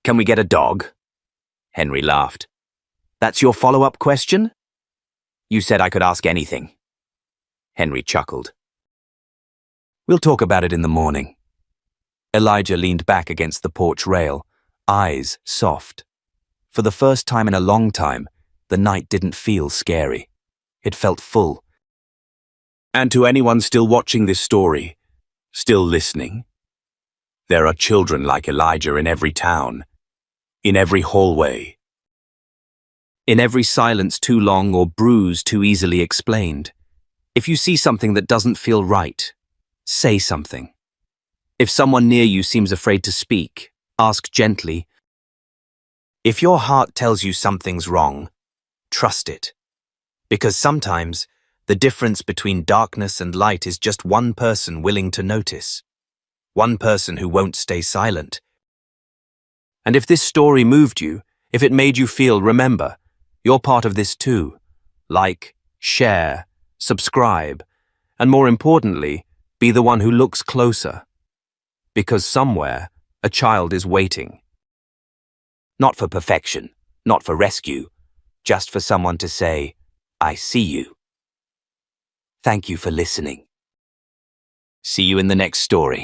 Can we get a dog? Henry laughed. That's your follow-up question? You said I could ask anything. Henry chuckled. We'll talk about it in the morning. Elijah leaned back against the porch rail, eyes soft. For the first time in a long time, the night didn't feel scary. It felt full. And to anyone still watching this story, still listening, there are children like Elijah in every town, in every hallway, in every silence too long or bruise too easily explained. If you see something that doesn't feel right, say something. If someone near you seems afraid to speak, ask gently. If your heart tells you something's wrong, trust it. Because sometimes, the difference between darkness and light is just one person willing to notice. One person who won't stay silent. And if this story moved you, if it made you feel, remember, you're part of this too. Like, share, subscribe, and more importantly, be the one who looks closer. Because somewhere, a child is waiting. Not for perfection, not for rescue, just for someone to say, I see you. Thank you for listening. See you in the next story.